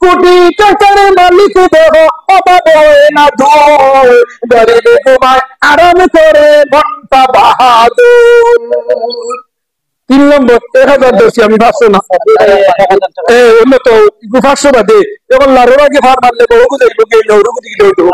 কোটি টাকার মালিক দেহ অভাব হয় না দূর, গরিবে ঘুমায় আরাম করে মনটা বাহাদুর। 3 নম্বর 1010 আমি 500 না অন্য তো 500 বাদে এখন লারোরাকে ফার মারলে বহু বুঝাইব কে নৌরু দিকে দেব।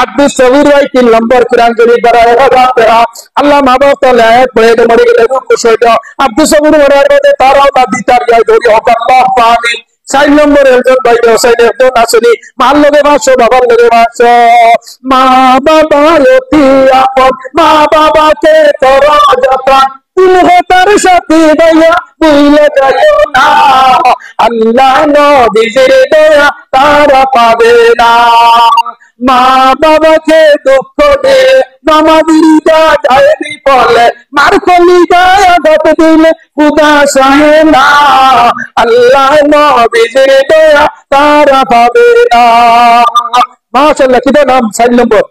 আব্দুল সবির ভাই 3 নম্বর কুরআন শরীফ দ্বারা 1000 টাকা আল্লাহ মা বাপ তাআলা আয়াত পড়ে তো মরে গেলে খুশি হইতো। আব্দুল সবির মরার মধ্যে তারাও না দিতার যায় ধরি হক আল্লাহ পানি। 4 নম্বর একজন ভাই ব্যবসায়ী একজন আসেনি মার লগে 500 বাবার লগে 500। মা বাবা অতি আপন, মা বাবাকে করো যতন, তার সাথে দয়া ভুলে যাইও না, আল্লাহ নবীর দয়া তারা পাবে না। মা বাবাকে দুঃখ দে নামাজিরা যায় বিফলে, মার খলি দয়া গত দিলে খুদা সহে না, আল্লাহ নবীর দয়া তারা পাবে না। মাশাআল্লাহ। কিটা নাম 4 নম্বর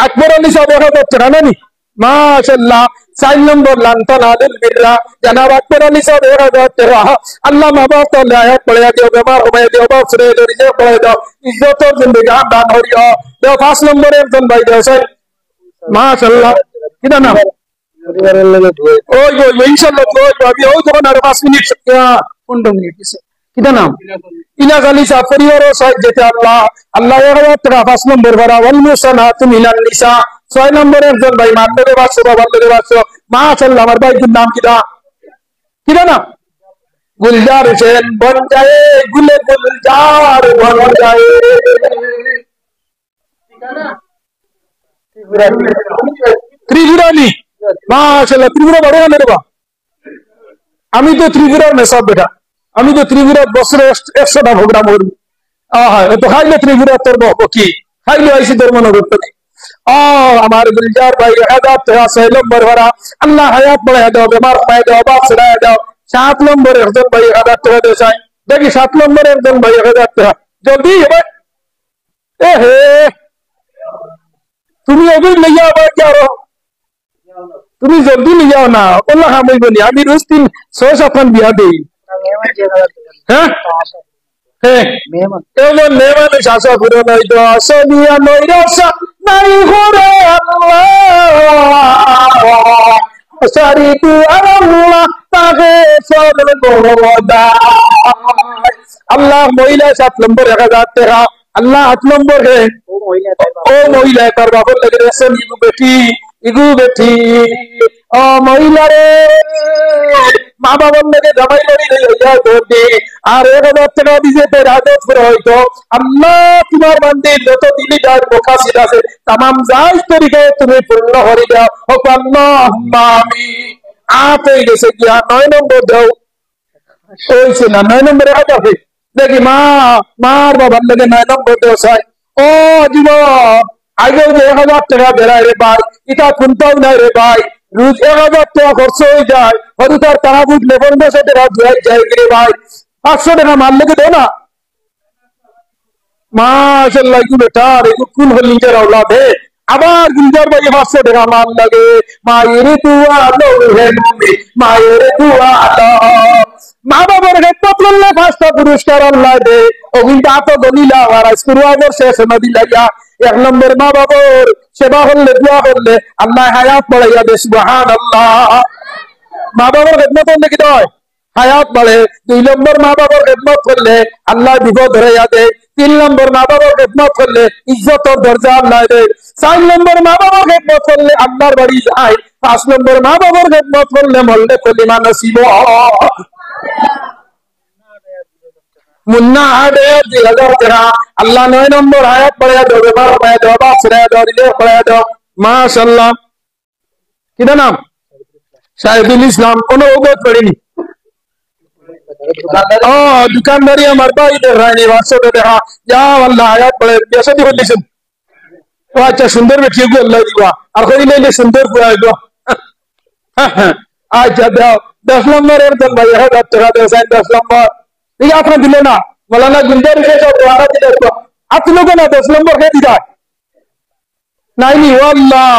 আকবর আলী সাহেব হচ্ছে রানানি। মাশাআল্লাহ। 4 নম্বর লান্তান আদিল বিল্লাহ জনাব আকবর আলী সাহেব 1000 টাকা আল্লাহ মা বাপ তাআলা আয়াত পড়ে দিও, বেমার হবে দিও, বাপ ছেড়ে দিও, রিজেক্ট পড়ে দাও, ইজ্জতের জিন্দেগি দান করিও দেও। 5 নম্বরে একজন ভাই দেও স্যার। মাশাআল্লাহ। কিটা নাম ওই ওই ইনশাআল্লাহ ওই ভাবি ওই তখন আর 5 মিনিট 15 মিনিট আছে। কিটা নাম ইলাজ আলী সাহেব পরিবার ও সাহেব যেতে আল্লাহ আল্লাহ 1000 টাকা 5 নম্বর ভরা ওয়াল মুসানাতু মিনান নিসা। 6 নম্বরে একজন ভাই মার লগে 500 বাবার লগে 500। মাশাআল্লাহ। আমার ভাইটির নাম কিটা কিটা নাম গুলজার হোসেন বন যায় গুলে গুলজার বন যায় ত্রিপুরানি। মাশাআল্লাহ। ত্রিপুরা বড় গান রে বা আমি তো ত্রিপুরার মেসাব বেটা, আমি তো ত্রিপুরার বছরে 100টা প্রোগ্রাম করি। তো খাইলে ত্রিপুরা তোর কি খাইলে আইসি তোর মনে করতে নেই। আমার গুলজার ভাই 1000 টাকা 6 নম্বর ভরা আল্লাহ হায়াত বড়ায় দাও, বেমার পায় দাও, বাপ ছেড়ায় দাও। 7 নম্বরে একজন ভাই 1000 টাকা দিয়ে চাই দেখি। 7 নম্বরে একজন ভাই 1000 টাকা জলদি এবার। এ হে তুমি ওগুলো লইয়া আবার কি আরো তুমি জলদি লিয়াও না, ওল্লা হামইব নি। আমি রোজ 6-7 বিয়া দেই। হ্যাঁ হ্যাঁ এমন মেহমান শাসক ঘুরে নাই তো আসলিয়া নই রসা নাই ঘুরে আল্লাহ সারি তু আল্লাহ তাকে সর্বদা। আল্লাহ মহিলা 7 নম্বর 1000 টাকা আল্লাহ 8 নম্বর হে ও মহিলা তার বাবার লাগে রেশন ইগু বেটি ইগু বেটি। ও মহিলা রে মা বাবার লাগে জামাই বাড়ি লইয়া দৌড়ি আর 1000 টাকা দিয়ে তো রাজত করে হইতো। আল্লাহ তোমার বান্দি যত দিলি যার মুখাসিদ আছে তামাম যাই তরিকায় তুমি পূর্ণ হরি দাও। হোক আল্লাহুম্মা আমিন। হয়ে গেছে গিয়া 9 নম্বর দাও হইছে না। 9 নম্বরে হবে দেখি মা মার বাবার লাগে 9 নম্বর দেও চাই। ও জীব আগে 1000 টাকা বেড়ায় রে ভাই, এটা শুনতেও নাই রে ভাই। রোজ 1000 টাকা খরচ হয়ে যায়, হয়তো তার তারা বুঝলে 1500 টাকা ধুয়াই যায় রে ভাই। 500 টাকা মার লেগে দেও না। মাশাআল্লাহ। কি বেটা রে কোন হল নিজের औलाद है। আবার গুলজার ভাই 500 টাকা মার লাগে। মায়ের দুয়া লো হে মুমি মায়ের দুয়া লো। মা বাবার খেদমত করলে 5টা পুরস্কার আল্লাহ দে। ওগুলা তো গনিলা আর শুরুয়াগর শেষ নদী লাগা। 1 নম্বর মা বাবার সেবা করলে দোয়া করলে আল্লাহ হায়াত বাড়াইয়া দে। সুবহানাল্লাহ। মা বাবার খেদমত করলে কি হয় হায়াত বাড়ে। 2 নম্বর মা বাবার খেদমত করলে আল্লাহ বিপদ ধরাইয়া দে। 3 নম্বর মা বাবার খেদমত করলে ইজ্জতের দরজা আল্লাহ দে। 4 নম্বর মা বাবার খেদমত করলে আল্লাহর বাড়ি যায়। 5 নম্বর মা বাবার খেদমত করলে মরলে কলিমা নসিব। মুন্না আদে 2000 টাকা আল্লাহ 9 নম্বর আয়াত পড়ায়া দাও, বেমার পড়ায়া দাও, বাপ ছেড়ায়া দাও, রিজেক্ট পড়ায়া দাও। মাশাআল্লাহ। কিটা নাম শাহিদুল ইসলাম। কোনো ওগত পড়িনি। दुकानदारी हमारे भाई दे रहा है 500 টাকা যা আল্লাহ আয়াত পড়ে বেশি দি বলিছেন। ও আচ্ছা সুন্দর বেঠিয়ে গো আল্লাহ দিবা আর কই লইলে সুন্দর পুরাই গো। আচ্ছা দাও 10 নম্বরের দেন ভাই 1000 টাকা দেন 10 নম্বর ঠিক আপনি দিলে না মাওলানা গুলজার কে সব দোয়া দিলে তো আপনি লোক না 10 নম্বর কে দিদা নাইনি আল্লাহ।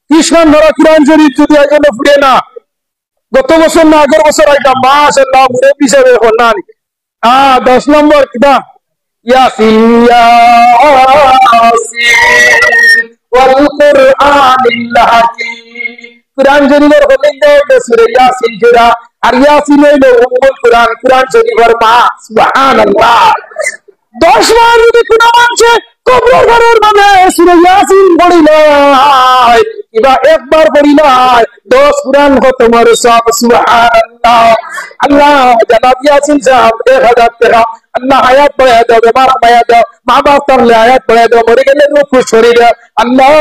কৃষ্ণ ধরা কুরআন শরীফ যদি আইলো ফুড়ে না গত বছর না আগের বছর আইটা মাশাআল্লাহ মুরব্বি হিসেবে হন্নানি 10 নম্বর কিতা ইয়াসিন ইয়াসিন ওয়াল কুরআনিল হাকীম কুরআন শরীফের হলিন্দে সূরা ইয়াসিন জোড়া আর ইয়াসিন হইলো উম্মুল কুরআন কুরআন শরীফের মা সুবহানাল্লাহ 10 বার যদি কোনো মানুষে কবর ঘরের মানে সূরা ইয়াসিন পড়িলাই কিবা একবার পড়িলাই 10 কুরআন খতমের সব সুবহানাল্লাহ আল্লাহ জনাব ইয়াসিন সাহেব 1000 টাকা আল্লাহ হায়াত বাড়ায় দাও বেমার বাড়ায় দাও মা বাপ তাহলে হায়াত বাড়ায় দাও মরে গেলে রূপ খুশ শরীরে আল্লাহ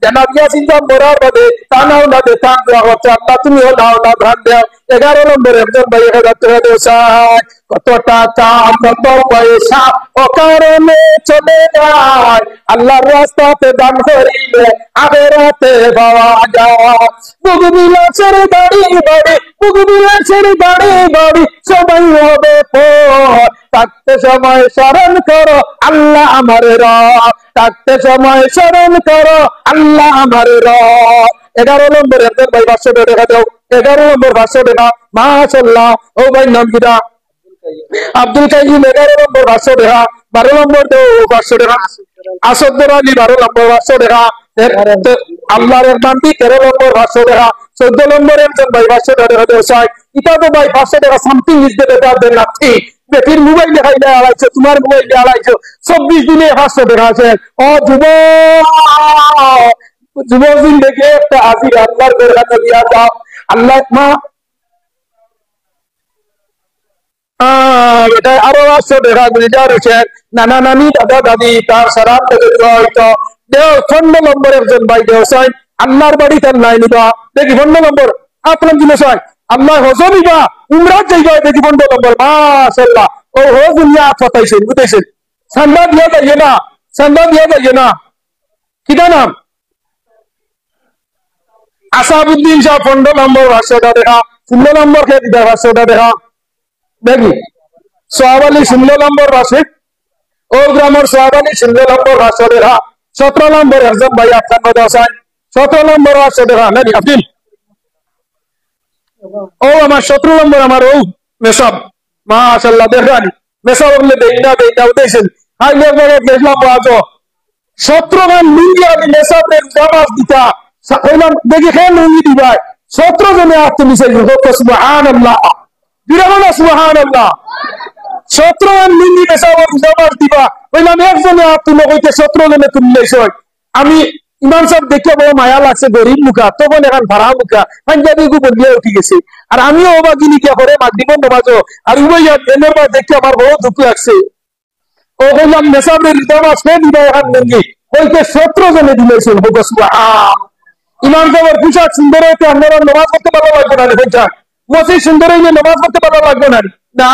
জনাব ইয়াসিন সাহেব মরার বাদে তানাও না দে তান দেওয়া হচ্ছে আল্লাহ তুমি নাও না ধান দাও 11 নম্বরে একজন ভাই 1000 টাকা দেও সাহেব কত টাকা কত পয়সা ও কারণে চলে যায় আল্লাহর রাস্তাতে দান করিলে আখিরাতে পাওয়া যায় বুগবিলাসের দাড়ি বাড়ি বুগবিলাসের দাড়ি বাড়ি সবাই হবে পর থাকতে সময় স্মরণ করো আল্লাহ আমার রব থাকতে সময় স্মরণ করো আল্লাহ আমার রব 11 নম্বরে একজন ভাই 500 টাকা দাও 11 নম্বর 500 টাকা মাশাআল্লাহ ও ভাই নাম কিটা আব্দুল কাইম 11 নম্বর 500 টাকা 12 নম্বর তো 500 টাকা আসাদুর আলী 12 নম্বর 500 টাকা আল্লাহর বান্দি 13 নম্বর 500 টাকা 14 নম্বর একজন ভাই 500 টাকা দেও চাই এটা তো ভাই 500 টাকা something is the better then nothing বেটির মোবাইল দেখাইলে আড়াইছো তোমার মোবাইল আড়াইছো 24 দিনে 500 টাকা আছে ও যুবক জিন্দেগি একটা হাজির আল্লাহর দরবারে দিয়া দাও আল্লাহ মা এটা আরো 500 টাকা গুজার হচ্ছে নানা নানি দাদা দাদি তার সারাপ থেকে হয়তো দেও 15 নম্বর একজন ভাই দেও চাই আল্লাহর বাড়ি তার নাই নিবা দেখি 15 নম্বর আপনার দিনে চাই আল্লাহ হজ নিবা উমরাত যাইবা দেখি 15 নম্বর মাশাআল্লাহ ও হজ নিয়া ফাতাইছেন বুঝাইছেন সান্দা দিয়া যাইয়ে না সান্দা দিয়া যাইয়ে না কিটা নাম আসাবউদ্দিন শাহ 15 নম্বর 500 টাকা 16 নম্বর কে দিদা 500 টাকা দেখি সোহাবালি 16 নম্বর রাশিদ ও গ্রামের সোহাবালি 16 নম্বর 500 টাকা 17 নম্বর একজন ভাই আপনার কথা আছেন 17 নম্বর 500 টাকা নাকি আপনি ও আমার 17 নম্বর আমার ও মেসাব মাশাআল্লাহ দেখেন মেসাব বলে দেইনা উঠেছেন হাই লেভেলে দেখলাম বাজো 17 গান লুঙ্গি আমি মেসাবের জামাজ দিতা কইলাম দেখি খেয়ে লুঙ্গি দিবাই 17 জনে আপনি মিশাই সুবহানাল্লাহ বিরামনা সুবহানাল্লাহ 17 জন লুঙ্গি মেসাবের জামাজ দিবা কইলাম একজনে আপনি কইতে 17 জনে তুমি লইছো আমি ইমাম সাহেব দেখে বড় মায়া লাগছে গরিব মুখা তখন এখন ভাড়া মুখা পাঞ্জাবি গু বলিয়া উঠি গেছে আর আমিও অবাগিনী কে করে মাগরিব নামাজও আর উভয় এনের পর দেখে আমার বড় দুঃখ লাগছে ও কইলাম মেসাবের জামাজ কে দিবা এখন লুঙ্গি কইতে 17 জনে দিলেছেন সুবহান ইমাম সাহেবের পোশাক সুন্দর হইতে আপনারা নামাজ পড়তে ভালো লাগবে না দেখেন মসজিদ সুন্দর হইলে নামাজ পড়তে ভালো লাগবে না না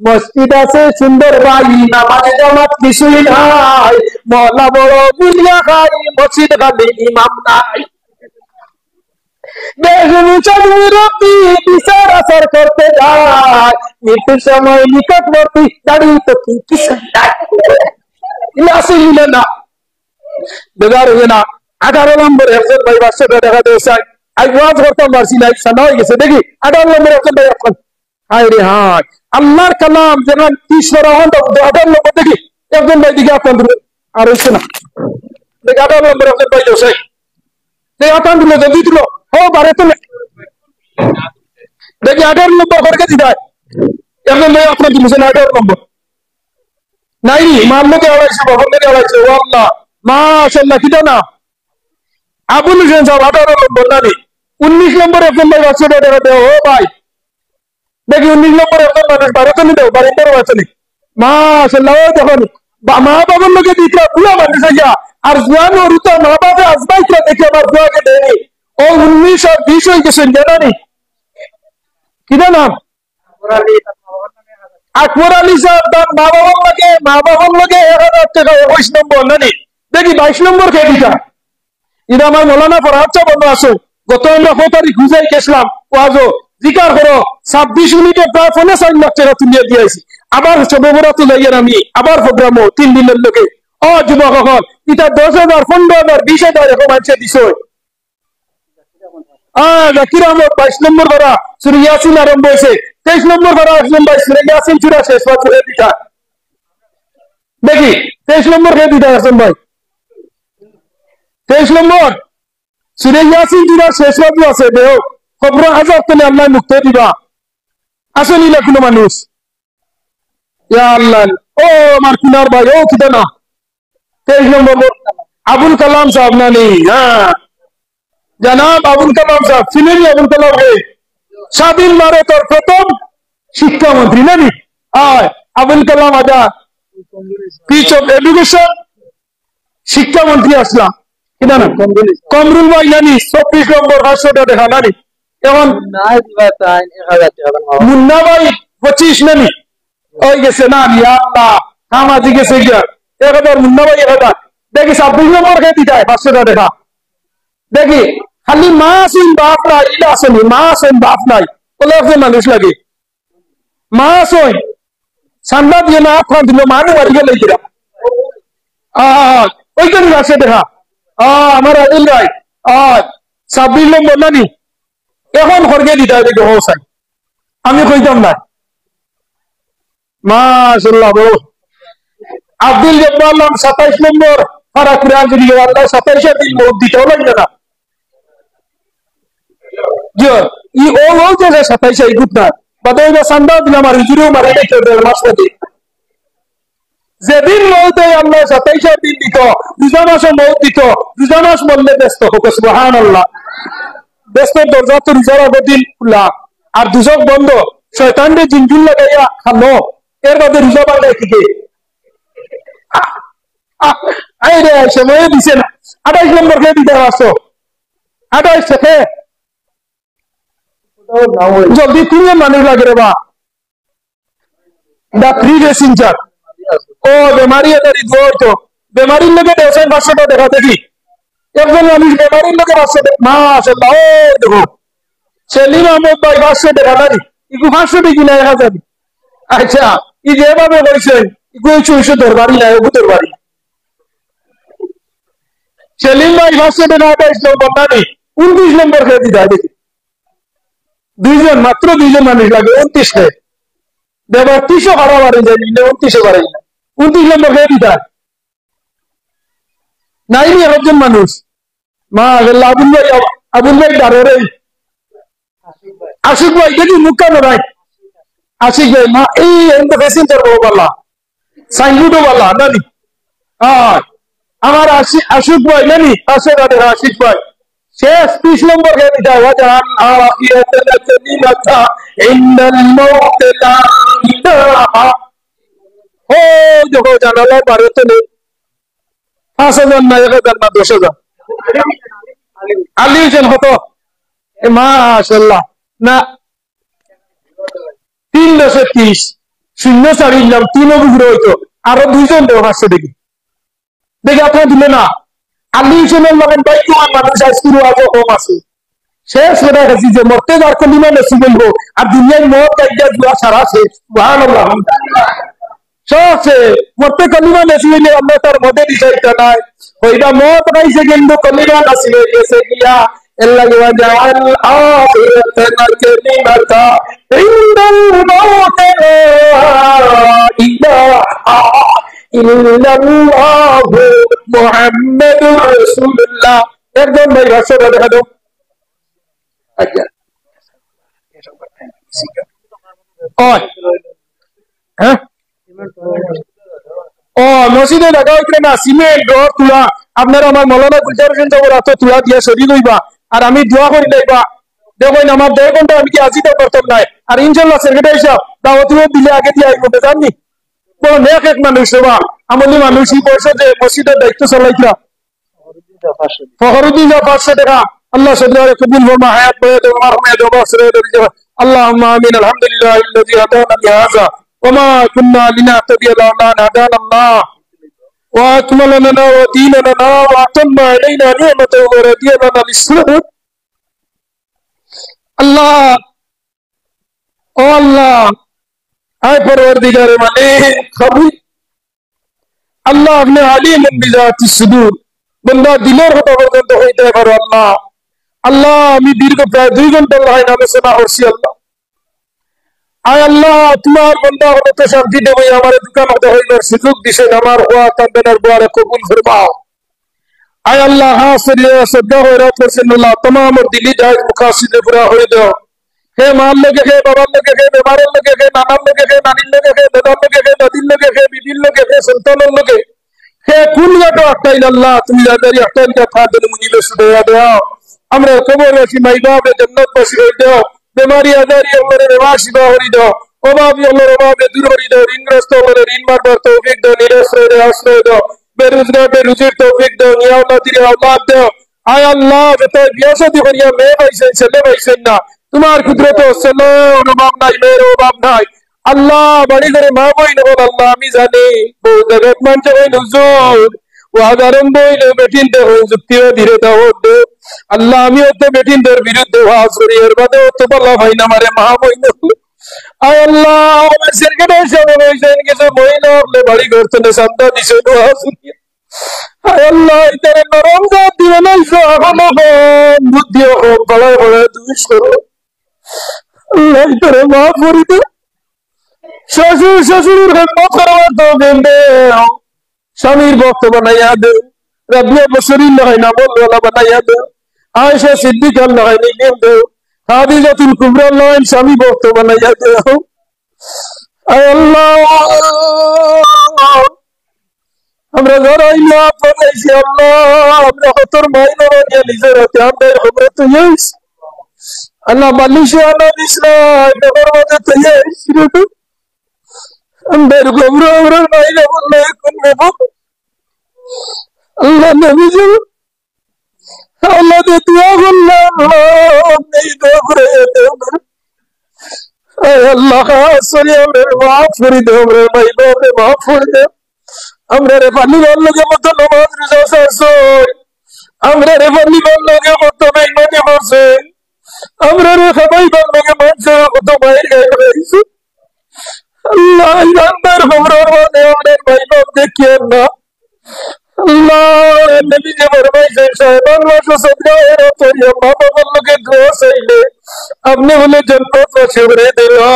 মসজিদ আছে সুন্দর ভাই নামাজে জামাত কিছুই নাই মওলা বড় বিলিয়া খাই মসজিদ খালি ইমাম নাই বেগুনি চাঁদনি রতি বিচার আচার করতে যায় মৃত্যুর সময় নিকটবর্তী দাঁড়িয়ে তো কিছু নাই ইলাসি মিলে না বেগার হয়ে না 18 নম্বর একজন ভাই 500 টাকা দেয় চাই আজ ওয়াজ করতাম পারছি না সানা হয়ে গেছে দেখি 18 নম্বর একজন ভাই এখন হায় রে হায় আল্লাহর কালাম যেমন 30 রহমান 18 নম্বর দেখি একজন ভাই দিকে আপনার আর হচ্ছে না দেখি 18 নম্বর একজন ভাই দেয় চাই দেখি আপনার দিল যদি দিল ও বারে তো দেখি 18 নম্বর করকে দিদায় একজন ভাই আপনার দিল 18 নম্বর নাই মারলোকে আড়াইছে বহনকে আড়াইছে ও আল্লাহ মাশাআল্লাহ কিটা না আবুল হোসেন সাহেব 18 নম্বর নানি 19 নম্বর একজন ভাই 500 টাকা দেও ও ভাই দেখি 19 নম্বর একজন মানুষ বারোতে নি দেও বাড়িতে বাঁচানি মাশাআল্লাহ ও দেখুন মা বাবার লোকে দিকরা পুরা মানুষ হইয়া আর জোয়ান ও রুতা মা বাবা আজমাইরা দেখে আমার দোয়াকে দেয়নি ও 19 আর 20 হয়ে গেছেন জানানি কিটা নাম আকবর আলী সাহেব তার মা বাবার লোকে 1000 টাকা 21 নম্বর নানি দেখি 22 নম্বর কে দিতা এটা আমার মৌলানা ফরহাদ সাহেব বন্ধু আসো গত 9 তারিখ বুঝাই গেছিলাম ওয়াজো জিকার করো 26 মিনিটে প্রায় 4.5 লাখ টাকা তুলিয়ে দিয়েছি আবার সবরা তুলাইয়ের আমি আবার প্রোগ্রামও 3 দিনের লোকে ও যুবক হল এটা 10,000 15,000 20,000 এরকম আছে দিছো জাকির আহমদ 22 নম্বর করা সূরা ইয়াসিন আরম্ভ হয়েছে নম্বর করা আসলাম ভাই সুরে ইয়াসিন চূড়া শেষ বা চুরে দিটা দেখি 23 নম্বর কে দিতে আসলাম ভাই 23 নম্বর সুরে ইয়াসিন চূড়া শেষ বাজু আছে দেহ খবর আজাব তোলে আল্লাহ মুক্ত দিবা আসেনি না কোনো মানুষ ইয়া আল্লাহ ও আমার কিনার ভাই ও কিনা না 23 নম্বর আবুল কালাম সাহেব না নেই হ্যাঁ জনাব আবুল কালাম সাহেব চিনেন আবুল কালাম হে স্বাধীন ভারতের প্রথম শিক্ষামন্ত্রী নানি Abul Kalam Azad piece of education শিক্ষামন্ত্রী আসলাম কিনা না কমরুল ভাই নানি 24 নম্বর 500টা দেখা নানি এখন মুন্না ভাই 25 নানি ওই গেছে না আল্লাহ কামাজি গেছে গিয়া একবার মুন্না ভাই একবার দেখি 26 নম্বর কে দিতে 500টা দেখা দেখি খালি মা আসেন বাপ নাই এটা আসেনি মা আসেন বাপ নাই বলে একজন মানুষ লাগে মা আসেন সান্ডা দিয়ে না আপনার দিল মানুষ বাড়ি গেলে কিরা ওইখানে আসে দেখা আমার আদিল ভাই 26 নম্বর নানি এখন খড়গে দিতে হবে দেখি হোসাই আমি কইতাম না মাশাআল্লাহ বড় আব্দুল জব্বার 27 নম্বর ফারা কুরআন যদি আল্লাহ 27 দিন মৌত দিতে লাগবে না जो ये ओ जैसे 27 है गुतना बताइए संदा दिला मारी जुरो मारी नहीं कर दे मास्टर যেদিন মৌতে আল্লাহ 27 দিন দিত রোজা মাসে মৌত দিত রোজা মাস বললে ব্যস্ত হোক সুবহানাল্লাহ ব্যস্ত দরজা তো রোজার আগের দিন খোলা আর দুজক বন্ধ শয়তানরে জিনজুল লাগাইয়া খালো এর মধ্যে রোজা বাঁধায় থেকে আই রে সময় দিছে না 28 নম্বর কে দিতে আসো 28 থেকে জলদি তিনজন মানুষ লাগে রে বা দা থ্রি রেসিং চার ও বেমারি এদারি দৌড় তো বেমারির লোকে 500টা দেখা দেখি একজন মানুষ বেমারির লোকে 500 মাশাআল্লাহ ও দেখো সেলিম আহমদ ভাই 500 টাকা দাঁড়ি ইকু 500 টাকা কিনা 1000 আচ্ছা ই যেভাবে বলছেন ইকু 600 দরবারি না ইকু দরবারি সেলিম ভাই 500 টাকা 28 নম্বর দাঁড়ি 29 নম্বর খেয়ে দিতে দেখি দুইজন মাত্র দুইজন মানুষ লাগে 29 কে দেবা 30 বাড়াবাড়ি যায় 29 বাড়াই না 29 নম্বর খেয়ে দিতে নাই নি একজন মানুষ মাশাআল্লাহ আবুল ভাই দাঁড়রে আশিক ভাই দেখি মুখ কেন ভাই আশিক ভাই মা এই এন্ড প্যাসেঞ্জার বলা সাইনবোর্ড বলা নানি আমার আশিক ভাই নানি আছে দাদা আশিক ভাই শেষ 30 নম্বর কে দিতে ওয়াজান আখিরাতাল কালিমাতা ইন্নাল মাউত লা ইলাহা ও দেখো জানালা ভারতে নেই 5000 না 1000 না 10000 আলী জন হতো মাশাআল্লাহ না 330 শূন্য চারি নাম 3 উপরে হইতো আরো দুইজন দেও 500 টাকা দেখি আপনারা দিলে না আলী জনের লগন ভাই তোমার মানুষ আজকুর আজ কম আছে শেষ হয়ে গেছে যে মরতে যার কলিমা নসিব হইব আর দুনিয়ায় মত কাইয়া দুয়া সারা আছে সুবহানাল্লাহ সে মরতে কলিমা নসিব হইলে আমরা তার মধ্যে দিতে নাই হইবা মত গাইছে কিন্তু কলিমা নসিব হয়ে গেছে কিয়া আল্লাহ ওয়াজাল আখিরাতাল কালিমাতা ইনদাল মাউত ইলাহা ইল্লাল্লাহু মুহাম্মাদুর রাসূলুল্লাহ একদম ভাই ভাষা দেখা দাও আচ্ছা হ্যাঁ ও মসজিদে দেখা হইছে না সিমেন্ট রড তুলা আপনারা আমার মৌলানা গুলজার হোসেন সাহেবের হাতে তুলা দিয়ে সরি লইবা আর আমি দোয়া করি লইবা দেখুন আমার 2 ঘন্টা আমি কি আজিটা করতাম নাই আর ইনশাআল্লাহ সেক্রেটারি সাহেব দাওয়াতও দিলে আগে দিয়ে আইব জানি বড় নেক এক মানুষ সেবা আমলি মানুষই পয়সা যে মসজিদের দায়িত্ব চালাইছিলাম ফখরুদ্দিন 500 টাকা আল্লাহ সদরে কবুল ফরমা হায়াত বয়ত ওমর হায়াত ওবসরে اللهم آمين الحمد لله الذي هدانا لهذا وما كنا لنهتدي لولا أن هدانا الله وأكمل لنا وديننا وأتم علينا نعمته ورضي لنا الإسلام الله او الله اے پروردگار مانے خبر আল্লাহ আপনি আলিম বিজাতি সুদূর বন্দা দিলের কথা পর্যন্ত হইতে পারো আল্লাহ আল্লাহ আমি দীর্ঘ প্রায় 2 ঘন্টা আল্লাহ নামে শোনা করছি আয় আল্লাহ তোমার বন্দা হলে তো শান্তি দেবো আমার দোকান হতে হইবার সুযোগ দিছেন আমার হওয়া তাদের দোয়ারে কবুল ফরমাও আয় আল্লাহ হ্যাঁ সদ্যা হয়ে রাখছেন আল্লাহ तमाम और दिली जायज मुकासिद पूरा हो दो हे माल लगे हे बाबार लगे हे बेमार लगे हे नानार लगे हे नानीर लगे हे दादार लगे हे दादिर लगे हे बीबीर लगे हे संतानर लगे हे कुल गाटो আটটাইল আল্লাহ তুমি যাদের আটটাইলটা ফাদল মুনিলে সুদয়া দাও আমরা কবরবাসী মাই বাপে জান্নাতবাসী হয়ে দাও বেমারি আজারি আল্লাহর রেওয়া শিবা হরি দাও অভাবী আল্লাহর অভাবে দূর হরি দাও ঋণগ্রস্ত আল্লাহর ঋণ মারবার তৌফিক দাও নিরাশ্রয় আশ্রয় দাও बेरोजगार पे रुजिर तौफीक दो या अल्लाह तेरी औलाद दो आय अल्लाह बता बियासती करिया मैं भाई से चले भाई से ना तुम्हार कुदरत सलो रबाब नाई मेरो बाप नाई अल्लाह बड़ी करे मां बोई न बोल अल्लाह मी जाने वो जगत मान चले नुजूर वादारम बोई न बेटिन दे हो जुक्तियो धीरे दा हो दे अल्लाह मी होते बेटिन दर विरुद्ध वासुरी अरबदे तो बल्ला भाई ना मारे मां बोई न आय अल्लाह मैं सिरकटे शब वैसे इनके से मोइना अपने बड़ी घर से संता दिसे दुआ सुनिए आय अल्लाह तेरे नरम जात दीवाना इसे आगो हो बुद्धि हो बड़ा बड़ा दुश करो अल्लाह तेरे माफ करी दे শ্বশুর শ্বশুরের খেদমত করবার তো বেঁধে স্বামীর ভক্ত বানাইয়া দে রাবিয়া বসরির নহয় না বলওয়ালা বানাইয়া দে আয়েশা সিদ্দিকার নহয় নিলেম দে খাদিজাতুল কুবরা নয় স্বামী ভক্ত বানাইয়া দে আয় আল্লাহ আমরা যারা ইয়া পড়াইছি আল্লাহ আমরা হতর মাইনা বানিয়ে নিজের হাতে আমাদের খবর তো ইয়েস আল্লাহ মালয়েশিয়া না ইসলাম নগর মধ্যে তো ইয়েস আমাদের খবর আমরা মাইনা বললে কোন নেব আল্লাহ নবী জি আল্লাহ দে দুয়া করলাম নেই দোয়া করে দেও আয় আল্লাহ সরি আমরা মাফ করে দেও আমরা মাইনা মাফ করে দেও আমরা রে পানি লগে মতো নামাজ রোজা সারছই আমরা রে পানি লগে মতো বেঈমানি করছে আমরা রে সবাই লগে মানছে কত বাইরে গেছে আল্লাহ ইমানদার খবর মানে আমাদের ভাই বাপ দেখিয়ে না আল্লাহ নবী যে ফরমাইছে শাবান মাস সদকা এর তোরিয়া মা বাবার লগে দোয়া চাইলে আপনি বলে জান্নাত বাসিয়ে দিলা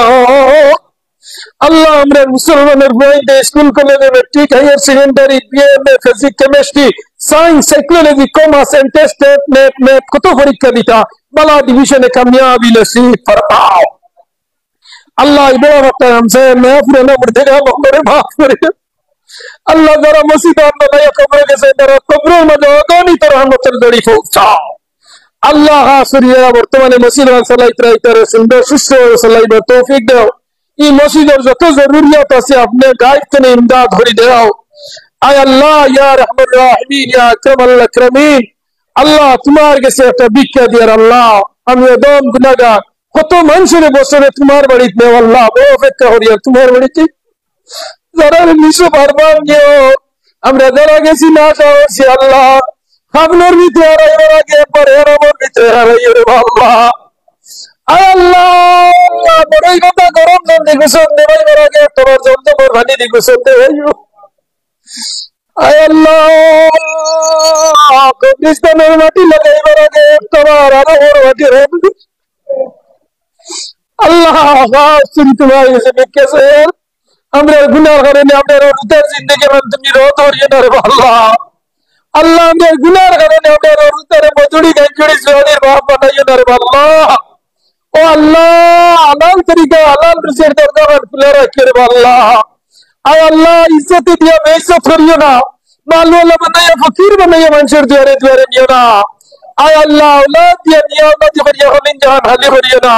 আল্লাহ আমরা মুসলমানের বইতে স্কুল কলেজে মেট্রিক হায়ার সেকেন্ডারি বিএমএ physics chemistry science psychology commerce and test NET NET কত পরীক্ষা দিতা বালা ডিভিশনে কামিয়াবি নসিব ফরমাও আল্লাহ বড় বাবা हमसे मैं पुराना मुर्देगा मगरे माफ करे আল্লাহ যারা মুসিবত বানায়া কবরে গেছে তারা কবরের মধ্যে অগণিত রহমতের দড়ি পৌঁছাও আল্লাহ হাসরিয়া বর্তমানে মুসলমান সালাইতে সুন্দর সুস্থ সালাইবার তৌফিক দাও এই মসজিদের যত জরুরিয়াত আছে আপনি গায়েব থেকে ইমদাদ করে দাও আয় আল্লাহ ইয়া রহমান রাহিমিন ইয়া আকরামাল আকরামিন আল্লাহ তোমার কাছে একটা ভিক্ষা দিয়ার আল্লাহ আমি একদম গুনাহগার কত মানুষের বছরে তোমার বাড়িতে নেও আল্লাহ বড় অপেক্ষা করি তোমার বাড়িতে যারা নিশো বারবার নিও আমরা যারা গেছি না যাচ্ছি আল্লাহ আপনার ভিতরে হারাইবার আগে একবার আমার ভিতরে হারাইয়ে রে আল্লাহ আয় আল্লাহ বড়ই কথা গরম জল দিগুসন দেবাইবার আগে তোমার জমজমর পানি দিগুসন দেবাইও আয় আল্লাহ কবরিস্তানের মাটি লাগাইবার আগে তোমার আরো বড় মাটি রাখবে আল্লাহ তোমার এসে দেখেছে আমরা গুনার কারণে আমরা রুতের জিন্দগি তুমি রোধ হরিয়ে না রে আল্লাহ আল্লাহ আমাদের গুনার কারণে আমরা রুতের মজুরি গাঞ্জুরি জোয়ানির বাপ বানাইয়ে না রে আল্লাহ ও আল্লাহ আলাল তরিকা আলাল রুজের দরজা খুলে রাখিয়ে রে আল্লাহ আয় আল্লাহ ইজ্জত দিয়া বেইজ্জত করিও না মালওয়ালা বানাইয়া ফকির বানাইয়া মানুষের দুয়ারে দুয়ারে নিও না আয় আল্লাহ আওলাদ দিয়া নিয়ামত করিয়া হলিন জাহান হালি করিও না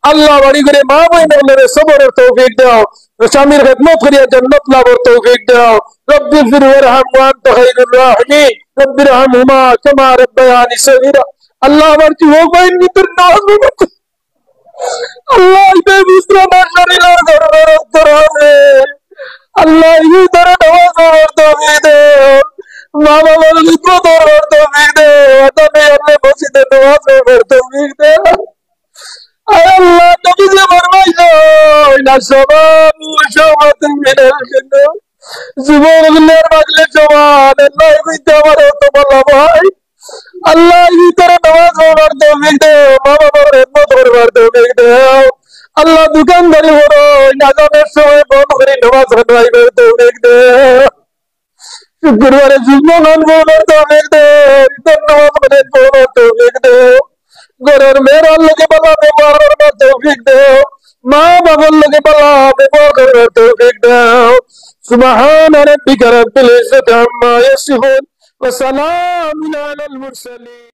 আল্লাহ বাড়ি করে মা বোনদের সবরের তৌফিক দাও স্বামীর খেদমত করিয়া জান্নাত লাভের তৌফিক দাও রব্বি ফির ওয়ারহাম ওয়া আনতা খায়রুর রাহিমিন রব্বি রহমহুমা কামা রাব্বায়ানি সগীরা আল্লাহ আমার যুবক ভাই নিতর নামাজ পড়তে আল্লাহ ইবে বিসরা না শরীরা গরর করবে আল্লাহ এই ধরে নামাজ পড়তে হবে মা বাবার লিখো পড়তে হবে আদানে আল্লাহ মসজিদে নামাজ পড়তে হবে আল্লাহ নবী যে ফরমাইলো ইলা শাবাবু শাওয়াতুন মিনাল জান্নাহ যুবকদের মাঝে জওয়ান আল্লাহ বিতে আমার তো বলা ভাই আল্লাহ এই ধরে নামাজ পড়তে হবে মা বাবার খেদমত করতে হবে আল্লাহ দোকানদারি করো আজানের সময় বন্ধ করে নামাজ আদায়ের তৌফিক দাও শুক্রবারে জুম্মা গান বলার তৌফিক দাও নামাজ পড়ে পড়ার তৌফিক দাও ঘরের মেয়ের লোকে বলা ব্যবহার করবার তৌফিক দাও মা বাবার লোকে বলা ব্যবহার করবার তৌফিক দাও সুবহান রাব্বিকা রাব্বিল ইজ্জাতি আম্মা ইয়াসিফুন ওয়া সালামুন আলাল মুরসালিন